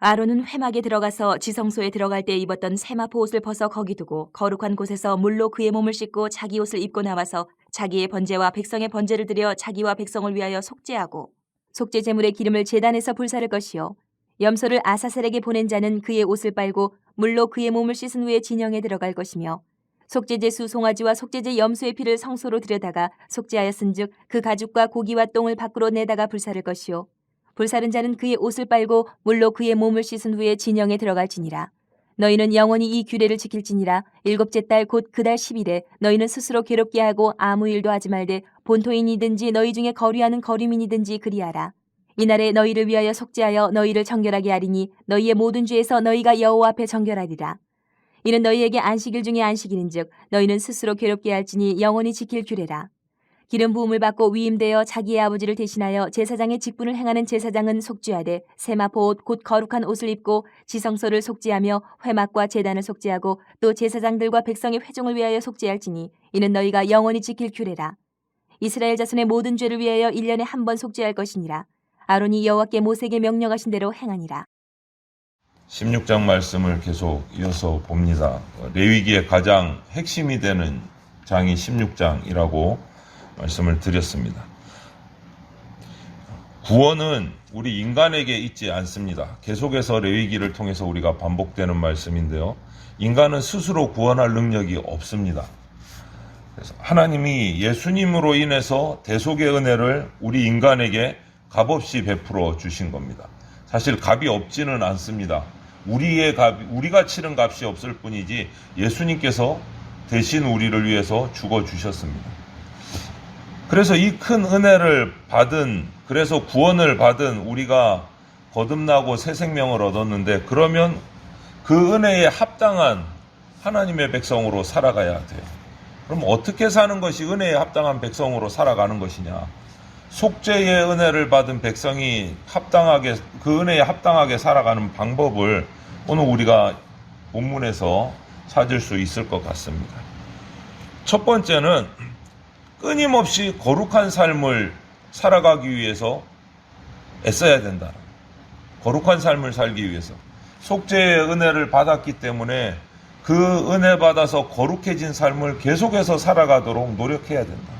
아론은 회막에 들어가서 지성소에 들어갈 때 입었던 세마포 옷을 벗어 거기 두고 거룩한 곳에서 물로 그의 몸을 씻고 자기 옷을 입고 나와서 자기의 번제와 백성의 번제를 드려 자기와 백성을 위하여 속죄하고 속죄 제물의 기름을 제단에서 불사를 것이요 염소를 아사셀에게 보낸 자는 그의 옷을 빨고 물로 그의 몸을 씻은 후에 진영에 들어갈 것이며 속죄제 수 송아지와 속죄제 염소의 피를 성소로 들여다가 속죄하였은즉 그 가죽과 고기와 똥을 밖으로 내다가 불사를 것이요 불사른 자는 그의 옷을 빨고 물로 그의 몸을 씻은 후에 진영에 들어갈지니라. 너희는 영원히 이 규례를 지킬지니라. 일곱째 달 곧 그 달 10일에 너희는 스스로 괴롭게 하고 아무 일도 하지 말되 본토인이든지 너희 중에 거류하는 거류민이든지 그리하라. 이날에 너희를 위하여 속죄하여 너희를 정결하게 하리니 너희의 모든 죄에서 너희가 여호와 앞에 정결하리라. 이는 너희에게 안식일 중에 안식일인즉 너희는 스스로 괴롭게 할지니 영원히 지킬 규례라. 기름 부음을 받고 위임되어 자기의 아버지를 대신하여 제사장의 직분을 행하는 제사장은 속죄하되 세마포 옷 곧 거룩한 옷을 입고 지성소를 속죄하며 회막과 제단을 속죄하고 또 제사장들과 백성의 회중을 위하여 속죄할지니 이는 너희가 영원히 지킬 규례라. 이스라엘 자손의 모든 죄를 위하여 1년에 한 번 속죄할 것이니라. 아론이 여호와께 모세에게 명령하신 대로 행하니라. 16장 말씀을 계속 이어서 봅니다. 레위기의 가장 핵심이 되는 장이 16장이라고 말씀을 드렸습니다. 구원은 우리 인간에게 있지 않습니다. 계속해서 레위기를 통해서 우리가 반복되는 말씀인데요. 인간은 스스로 구원할 능력이 없습니다. 그래서 하나님이 예수님으로 인해서 대속의 은혜를 우리 인간에게 값없이 베풀어 주신 겁니다. 사실 값이 없지는 않습니다. 우리가 치른 값이 없을 뿐이지 예수님께서 대신 우리를 위해서 죽어 주셨습니다. 그래서 이 큰 은혜를 받은, 그래서 구원을 받은 우리가 거듭나고 새 생명을 얻었는데, 그러면 그 은혜에 합당한 하나님의 백성으로 살아가야 돼요. 그럼 어떻게 사는 것이 은혜에 합당한 백성으로 살아가는 것이냐? 속죄의 은혜를 받은 백성이 그 은혜에 합당하게 살아가는 방법을 오늘 우리가 본문에서 찾을 수 있을 것 같습니다. 첫 번째는 끊임없이 거룩한 삶을 살아가기 위해서 애써야 된다. 거룩한 삶을 살기 위해서. 속죄의 은혜를 받았기 때문에 그 은혜 받아서 거룩해진 삶을 계속해서 살아가도록 노력해야 된다.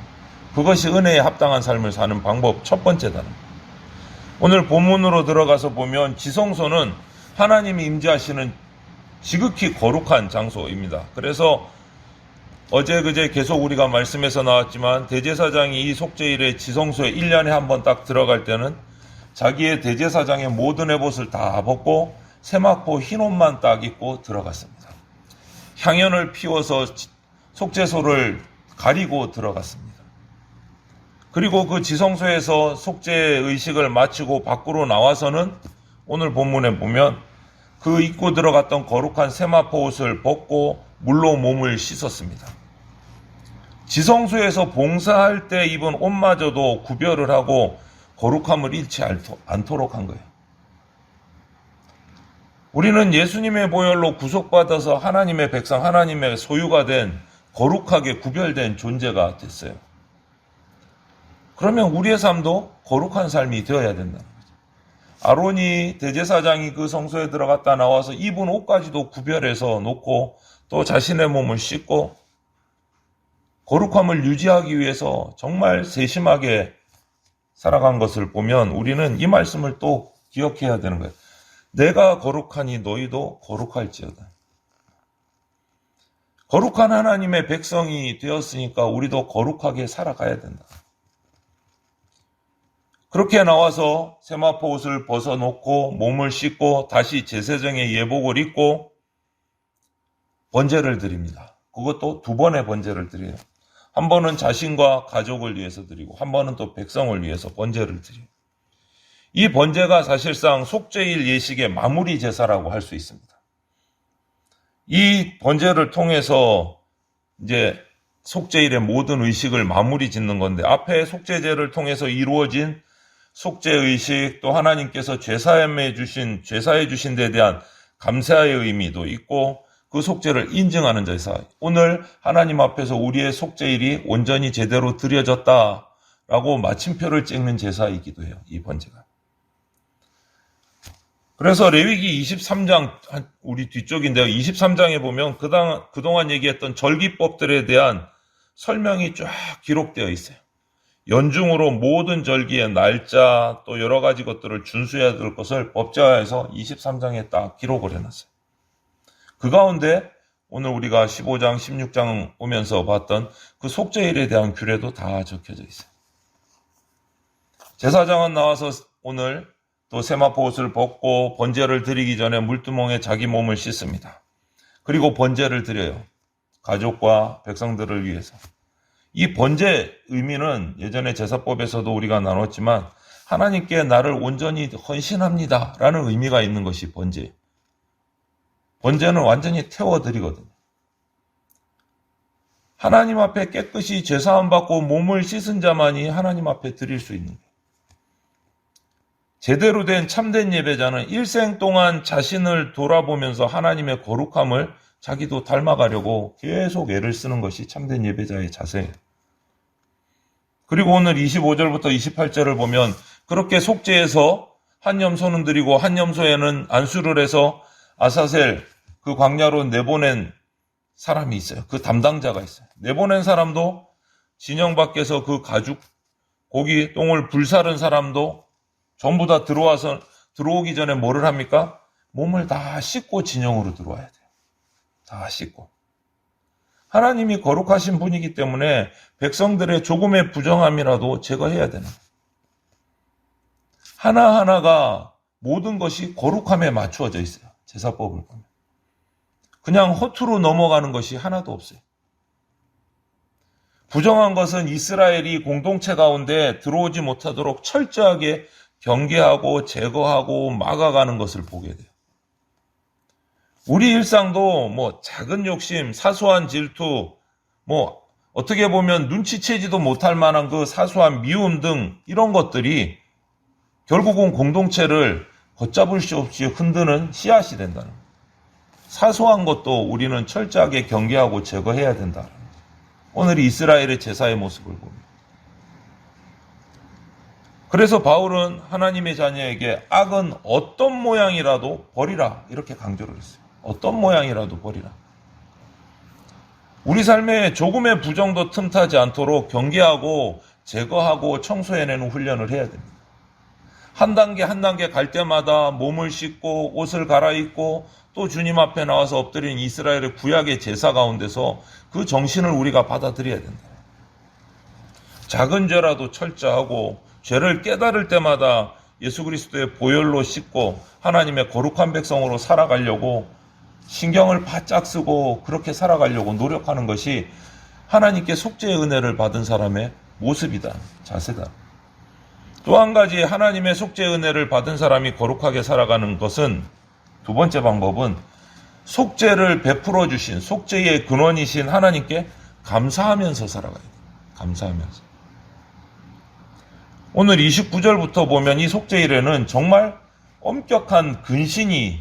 그것이 은혜에 합당한 삶을 사는 방법 첫 번째다. 오늘 본문으로 들어가서 보면 지성소는 하나님이 임재하시는 지극히 거룩한 장소입니다. 그래서 어제 그제 계속 우리가 말씀에서 나왔지만 대제사장이 이 속죄일에 지성소에 1년에 한 번 딱 들어갈 때는 자기의 대제사장의 모든 에봇을 다 벗고 세마포 흰 옷만 딱 입고 들어갔습니다. 향연을 피워서 속죄소를 가리고 들어갔습니다. 그리고 그 지성소에서 속죄 의식을 마치고 밖으로 나와서는 오늘 본문에 보면 그 입고 들어갔던 거룩한 세마포 옷을 벗고 물로 몸을 씻었습니다. 지성소에서 봉사할 때 입은 옷마저도 구별을 하고 거룩함을 잃지 않도록 한 거예요. 우리는 예수님의 보혈로 구속받아서 하나님의 백성, 하나님의 소유가 된 거룩하게 구별된 존재가 됐어요. 그러면 우리의 삶도 거룩한 삶이 되어야 된다는 거죠. 아론이 대제사장이 그 성소에 들어갔다 나와서 입은 옷까지도 구별해서 놓고 또 자신의 몸을 씻고 거룩함을 유지하기 위해서 정말 세심하게 살아간 것을 보면 우리는 이 말씀을 또 기억해야 되는 거예요. 내가 거룩하니 너희도 거룩할지어다. 거룩한 하나님의 백성이 되었으니까 우리도 거룩하게 살아가야 된다. 그렇게 나와서 세마포 옷을 벗어놓고 몸을 씻고 다시 제사장의 예복을 입고 번제를 드립니다. 그것도 두 번의 번제를 드려요. 한 번은 자신과 가족을 위해서 드리고 한 번은 또 백성을 위해서 번제를 드려요. 이 번제가 사실상 속죄일 예식의 마무리 제사라고 할 수 있습니다. 이 번제를 통해서 이제 속죄일의 모든 의식을 마무리 짓는 건데 앞에 속죄제를 통해서 이루어진 속죄의식 또 하나님께서 제사해 주신 데 대한 감사의 의미도 있고 그 속죄를 인증하는 제사. 오늘 하나님 앞에서 우리의 속죄일이 온전히 제대로 드려졌다라고 마침표를 찍는 제사이기도 해요. 이 번제가. 그래서 레위기 23장, 우리 뒤쪽인데요. 23장에 보면 그동안 얘기했던 절기법들에 대한 설명이 쫙 기록되어 있어요. 연중으로 모든 절기의 날짜 또 여러 가지 것들을 준수해야 될 것을 법제화해서 23장에 딱 기록을 해놨어요. 그 가운데 오늘 우리가 15장, 16장 오면서 봤던 그 속죄일에 대한 규례도 다 적혀져 있어요. 제사장은 나와서 오늘 또 세마포 옷을 벗고 번제를 드리기 전에 물두멍에 자기 몸을 씻습니다. 그리고 번제를 드려요. 가족과 백성들을 위해서. 이 번제 의미는 예전에 제사법에서도 우리가 나눴지만 하나님께 나를 온전히 헌신합니다 라는 의미가 있는 것이 번제. 번제는 완전히 태워드리거든요. 하나님 앞에 깨끗이 제사함 받고 몸을 씻은 자만이 하나님 앞에 드릴 수 있는 거예요. 제대로 된 참된 예배자는 일생 동안 자신을 돌아보면서 하나님의 거룩함을 자기도 닮아가려고 계속 애를 쓰는 것이 참된 예배자의 자세예요. 그리고 오늘 25절부터 28절을 보면 그렇게 속죄해서 한 염소는 드리고 한 염소에는 안수를 해서 아사셀 그 광야로 내보낸 사람이 있어요. 그 담당자가 있어요. 내보낸 사람도 진영 밖에서 그 가죽, 고기, 똥을 불사른 사람도 전부 다 들어오기 전에 뭐를 합니까? 몸을 다 씻고 진영으로 들어와야 돼요. 다 씻고. 하나님이 거룩하신 분이기 때문에 백성들의 조금의 부정함이라도 제거해야 되는 거예요. 하나하나가 모든 것이 거룩함에 맞추어져 있어요. 제사법을 보면. 그냥 허투루 넘어가는 것이 하나도 없어요. 부정한 것은 이스라엘이 공동체 가운데 들어오지 못하도록 철저하게 경계하고 제거하고 막아가는 것을 보게 돼요. 우리 일상도 작은 욕심, 사소한 질투, 어떻게 보면 눈치채지도 못할 만한 그 사소한 미움 등 이런 것들이 결국은 공동체를 걷잡을 수 없이 흔드는 씨앗이 된다는 거예요. 사소한 것도 우리는 철저하게 경계하고 제거해야 된다. 오늘 이스라엘의 제사의 모습을 봅니다. 그래서 바울은 하나님의 자녀에게 악은 어떤 모양이라도 버리라 이렇게 강조를 했어요. 어떤 모양이라도 버리라. 우리 삶에 조금의 부정도 틈타지 않도록 경계하고 제거하고 청소해내는 훈련을 해야 됩니다. 한 단계 한 단계 갈 때마다 몸을 씻고 옷을 갈아입고 또 주님 앞에 나와서 엎드린 이스라엘의 구약의 제사 가운데서 그 정신을 우리가 받아들여야 된다. 작은 죄라도 철저하고 죄를 깨달을 때마다 예수 그리스도의 보혈로 씻고 하나님의 거룩한 백성으로 살아가려고 신경을 바짝 쓰고 그렇게 살아가려고 노력하는 것이 하나님께 속죄의 은혜를 받은 사람의 모습이다, 자세다. 또 한 가지 하나님의 속죄의 은혜를 받은 사람이 거룩하게 살아가는 것은 두 번째 방법은 속죄를 베풀어 주신 속죄의 근원이신 하나님께 감사하면서 살아가야 돼요. 감사하면서. 오늘 29절부터 보면 이 속죄일에는 정말 엄격한 근신이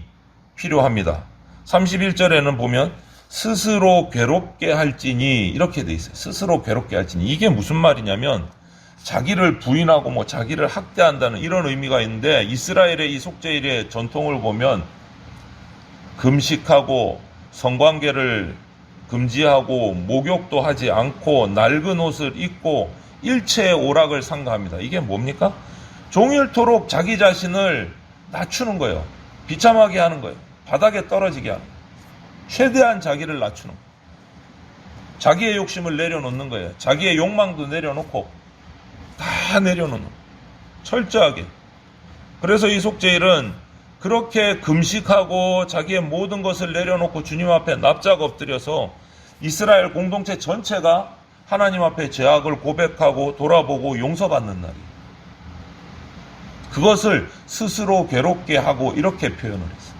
필요합니다. 31절에는 보면 스스로 괴롭게 할지니 이렇게 돼 있어요. 스스로 괴롭게 할지니. 이게 무슨 말이냐면 자기를 부인하고 자기를 학대한다는 이런 의미가 있는데 이스라엘의 이 속죄일의 전통을 보면 금식하고 성관계를 금지하고 목욕도 하지 않고 낡은 옷을 입고 일체의 오락을 삼가합니다. 이게 뭡니까? 종일토록 자기 자신을 낮추는 거예요. 비참하게 하는 거예요. 바닥에 떨어지게 하는 거예요. 최대한 자기를 낮추는 거예요. 자기의 욕심을 내려놓는 거예요. 자기의 욕망도 내려놓고 다 내려놓는 거예요. 철저하게. 그래서 이 속죄일은 그렇게 금식하고 자기의 모든 것을 내려놓고 주님 앞에 납작 엎드려서 이스라엘 공동체 전체가 하나님 앞에 죄악을 고백하고 돌아보고 용서받는 날이에요. 그것을 스스로 괴롭게 하고 이렇게 표현을 했어요.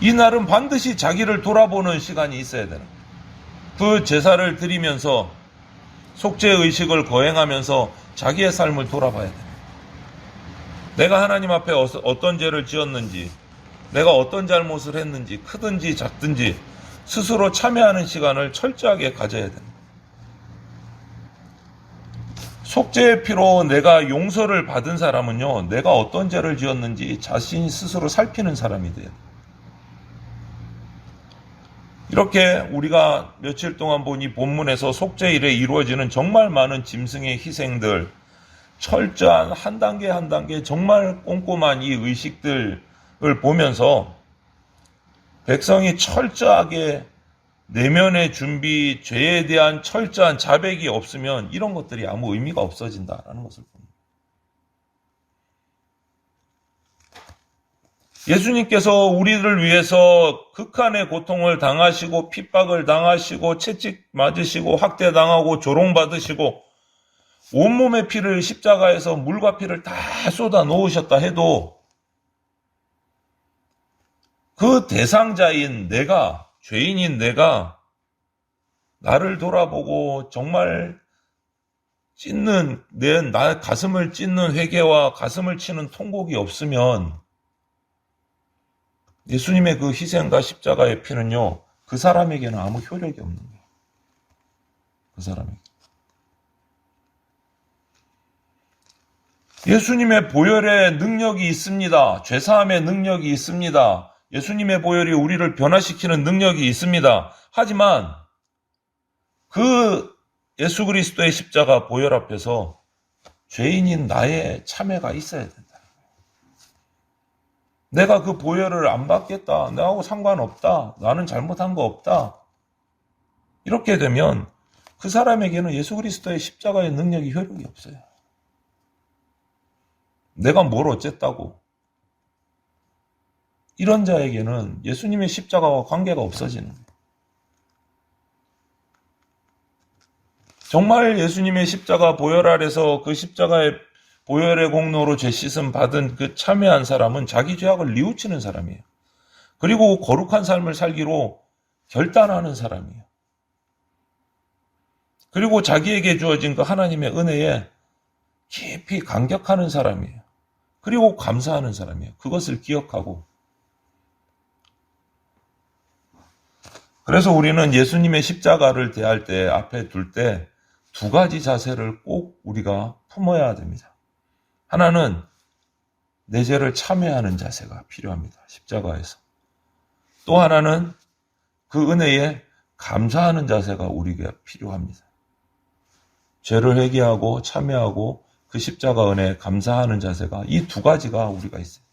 이 날은 반드시 자기를 돌아보는 시간이 있어야 되는 거예요. 그 제사를 드리면서 속죄의식을 거행하면서 자기의 삶을 돌아봐야 돼요. 내가 하나님 앞에 어떤 죄를 지었는지, 내가 어떤 잘못을 했는지, 크든지 작든지 스스로 참여하는 시간을 철저하게 가져야 됩니다. 속죄의 피로 내가 용서를 받은 사람은요, 내가 어떤 죄를 지었는지 자신이 스스로 살피는 사람이 돼요. 이렇게 우리가 며칠 동안 본 이 본문에서 속죄일에 이루어지는 정말 많은 짐승의 희생들, 철저한 한 단계 한 단계 정말 꼼꼼한 이 의식들을 보면서 백성이 철저하게 내면의 준비, 죄에 대한 철저한 자백이 없으면 이런 것들이 아무 의미가 없어진다라는 것을 봅니다. 예수님께서 우리를 위해서 극한의 고통을 당하시고 핍박을 당하시고 채찍 맞으시고 학대당하고 조롱받으시고 온몸의 피를 십자가에서 물과 피를 다 쏟아 놓으셨다 해도 그 대상자인 내가, 죄인인 내가 나를 돌아보고 정말 나 가슴을 찢는 회개와 가슴을 치는 통곡이 없으면 예수님의 그 희생과 십자가의 피는요, 그 사람에게는 아무 효력이 없는 거예요. 그 사람에게. 예수님의 보혈의 능력이 있습니다. 죄사함의 능력이 있습니다. 예수님의 보혈이 우리를 변화시키는 능력이 있습니다. 하지만 그 예수 그리스도의 십자가 보혈 앞에서 죄인인 나의 참회가 있어야 된다. 내가 그 보혈을 안 받겠다. 나하고 상관없다. 나는 잘못한 거 없다. 이렇게 되면 그 사람에게는 예수 그리스도의 십자가의 능력이 효력이 없어요. 내가 뭘 어쨌다고. 이런 자에게는 예수님의 십자가와 관계가 없어지는 거예요. 정말 예수님의 십자가 보혈 아래서 그 십자가의 보혈의 공로로 죄 씻음 받은 그 참회한 사람은 자기 죄악을 뉘우치는 사람이에요. 그리고 거룩한 삶을 살기로 결단하는 사람이에요. 그리고 자기에게 주어진 그 하나님의 은혜에 깊이 감격하는 사람이에요. 그리고 감사하는 사람이에요. 그것을 기억하고. 그래서 우리는 예수님의 십자가를 대할 때, 앞에 둘 때 두 가지 자세를 꼭 우리가 품어야 됩니다. 하나는 내 죄를 참회하는 자세가 필요합니다. 십자가에서. 또 하나는 그 은혜에 감사하는 자세가 우리가 필요합니다. 죄를 회개하고 참회하고 그 십자가 은혜에 감사하는 자세가 이 두 가지가 우리가 있어요.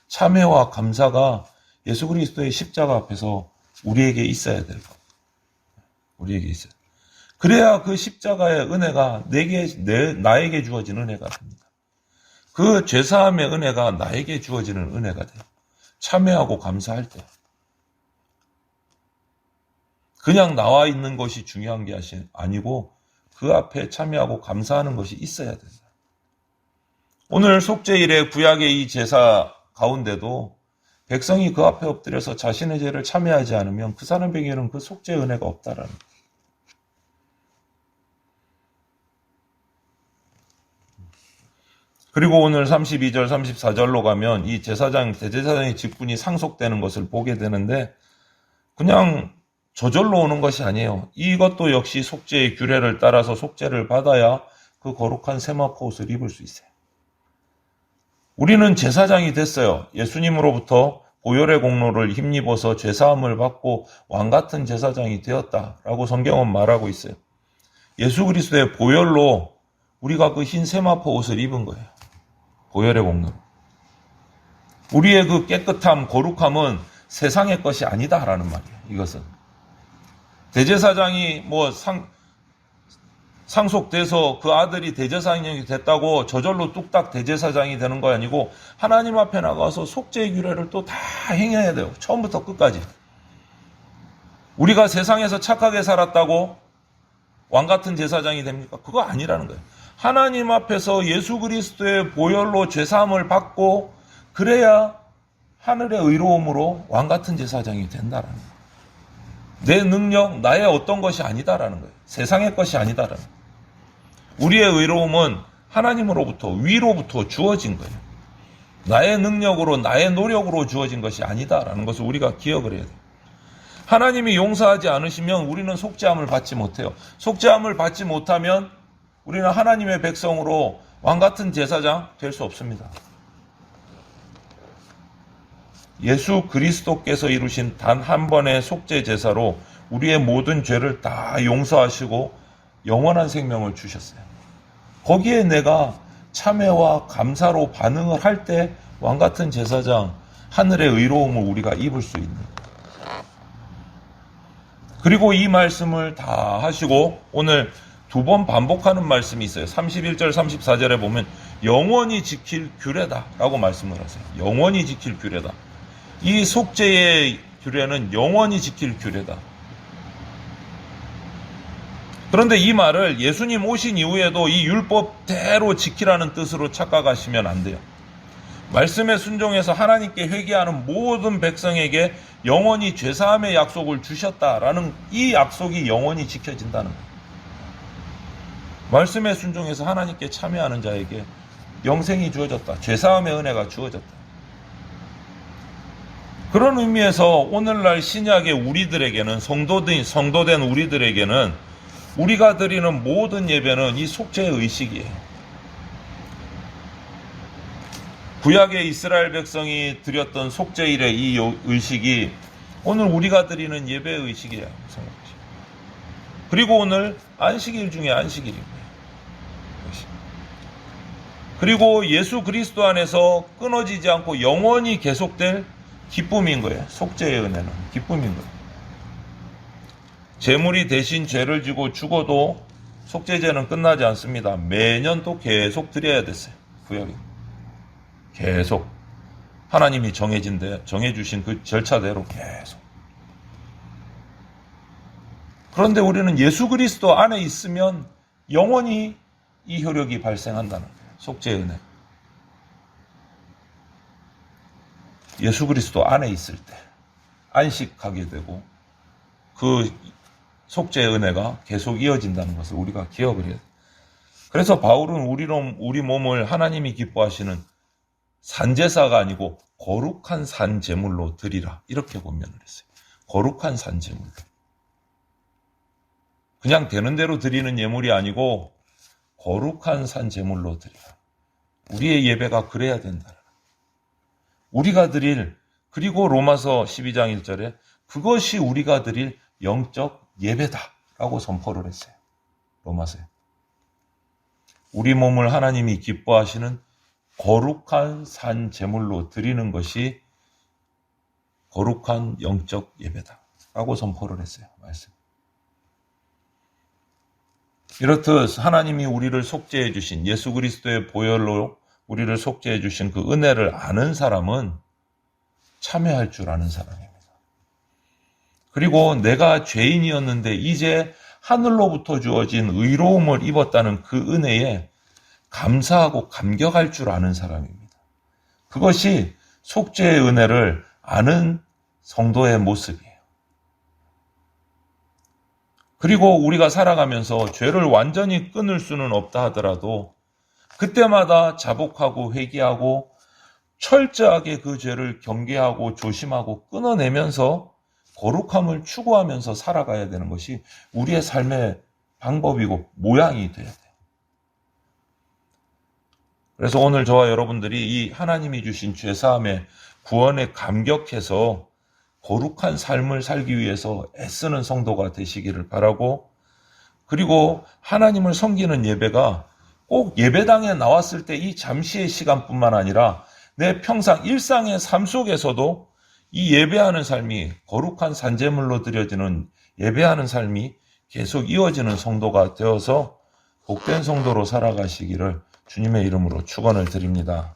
참회와 감사가 예수 그리스도의 십자가 앞에서 우리에게 있어야 돼요. 우리에게 있어요. 그래야 그 십자가의 은혜가 나에게 주어진 은혜가 됩니다. 그 죄사함의 은혜가 나에게 주어지는 은혜가 돼요. 참회하고 감사할 때. 그냥 나와 있는 것이 중요한 게 아니고 그 앞에 참여하고 감사하는 것이 있어야 된다. 오늘 속죄일의 구약의 이 제사 가운데도 백성이 그 앞에 엎드려서 자신의 죄를 참회하지 않으면 그 사람에게는 그 속죄 은혜가 없다라는 거예요. 그리고 오늘 32절, 34절로 가면 이 대제사장의 직분이 상속되는 것을 보게 되는데 그냥 저절로 오는 것이 아니에요. 이것도 역시 속죄의 규례를 따라서 속죄를 받아야 그 거룩한 세마포 옷을 입을 수 있어요. 우리는 제사장이 됐어요. 예수님으로부터 보혈의 공로를 힘입어서 죄사함을 받고 왕같은 제사장이 되었다라고 성경은 말하고 있어요. 예수 그리스도의 보혈로 우리가 그 흰 세마포 옷을 입은 거예요. 보혈의 공로로. 우리의 그 깨끗함, 거룩함은 세상의 것이 아니다라는 말이에요. 이것은. 대제사장이 상속돼서 그 아들이 대제사장이 됐다고 저절로 뚝딱 대제사장이 되는 거 아니고 하나님 앞에 나가서 속죄의 규례를 또 다 행해야 돼요. 처음부터 끝까지. 우리가 세상에서 착하게 살았다고 왕같은 제사장이 됩니까? 그거 아니라는 거예요. 하나님 앞에서 예수 그리스도의 보혈로 죄사함을 받고 그래야 하늘의 의로움으로 왕같은 제사장이 된다라는 거예요. 내 능력, 나의 어떤 것이 아니다라는 거예요. 세상의 것이 아니다라는 거예요. 우리의 의로움은 하나님으로부터, 위로부터 주어진 거예요. 나의 능력으로, 나의 노력으로 주어진 것이 아니다라는 것을 우리가 기억을 해야 돼요. 하나님이 용서하지 않으시면 우리는 속죄함을 받지 못해요. 속죄함을 받지 못하면 우리는 하나님의 백성으로 왕같은 제사장 될 수 없습니다. 예수 그리스도께서 이루신 단 한 번의 속죄 제사로 우리의 모든 죄를 다 용서하시고 영원한 생명을 주셨어요. 거기에 내가 참회와 감사로 반응을 할 때 왕같은 제사장, 하늘의 의로움을 우리가 입을 수 있는 거예요. 그리고 이 말씀을 다 하시고 오늘 두 번 반복하는 말씀이 있어요. 31절 34절에 보면 영원히 지킬 규례다 라고 말씀을 하세요. 영원히 지킬 규례다. 이 속죄의 규례는 영원히 지킬 규례다. 그런데 이 말을 예수님 오신 이후에도 이 율법대로 지키라는 뜻으로 착각하시면 안 돼요. 말씀에 순종해서 하나님께 회개하는 모든 백성에게 영원히 죄사함의 약속을 주셨다라는 이 약속이 영원히 지켜진다는 거예요. 말씀에 순종해서 하나님께 참여하는 자에게 영생이 주어졌다. 죄사함의 은혜가 주어졌다. 그런 의미에서 오늘날 신약의 우리들에게는 성도된 우리들에게는 우리가 드리는 모든 예배는 이 속죄의 의식이에요. 구약의 이스라엘 백성이 드렸던 속죄일의 이 의식이 오늘 우리가 드리는 예배의 의식이에요. 그리고 오늘 안식일 중에 안식일입니다. 그리고 예수 그리스도 안에서 끊어지지 않고 영원히 계속될 기쁨인 거예요. 속죄의 은혜는 기쁨인 거예요. 제물이 대신 죄를 지고 죽어도 속죄제는 끝나지 않습니다. 매년 또 계속 드려야 됐어요. 구약이 계속 하나님이 정해주신 그 절차대로 계속. 그런데 우리는 예수 그리스도 안에 있으면 영원히 이 효력이 발생한다는 거예요. 속죄의 은혜. 예수 그리스도 안에 있을 때 안식하게 되고 그 속죄의 은혜가 계속 이어진다는 것을 우리가 기억을 해야 돼요. 그래서 바울은 우리 몸을 하나님이 기뻐하시는 산제사가 아니고 거룩한 산제물로 드리라 이렇게 권면을 했어요. 거룩한 산제물. 그냥 되는 대로 드리는 예물이 아니고 거룩한 산제물로 드리라. 우리의 예배가 그래야 된다. 우리가 드릴, 그리고 로마서 12장 1절에 그것이 우리가 드릴 영적 예배다라고 선포를 했어요. 로마서에. 우리 몸을 하나님이 기뻐하시는 거룩한 산 제물로 드리는 것이 거룩한 영적 예배다라고 선포를 했어요. 말씀. 이렇듯 하나님이 우리를 속죄해 주신 예수 그리스도의 보혈로 우리를 속죄해 주신 그 은혜를 아는 사람은 참여할 줄 아는 사람입니다. 그리고 내가 죄인이었는데 이제 하늘로부터 주어진 의로움을 입었다는 그 은혜에 감사하고 감격할 줄 아는 사람입니다. 그것이 속죄의 은혜를 아는 성도의 모습이에요. 그리고 우리가 살아가면서 죄를 완전히 끊을 수는 없다 하더라도 그때마다 자복하고 회개하고 철저하게 그 죄를 경계하고 조심하고 끊어내면서 거룩함을 추구하면서 살아가야 되는 것이 우리의 삶의 방법이고 모양이 돼야 돼요. 그래서 오늘 저와 여러분들이 이 하나님이 주신 죄사함의 구원에 감격해서 거룩한 삶을 살기 위해서 애쓰는 성도가 되시기를 바라고, 그리고 하나님을 섬기는 예배가 꼭 예배당에 나왔을 때 이 잠시의 시간뿐만 아니라 내 평상 일상의 삶 속에서도 이 예배하는 삶이 거룩한 산제물로 드려지는 예배하는 삶이 계속 이어지는 성도가 되어서 복된 성도로 살아가시기를 주님의 이름으로 축원을 드립니다.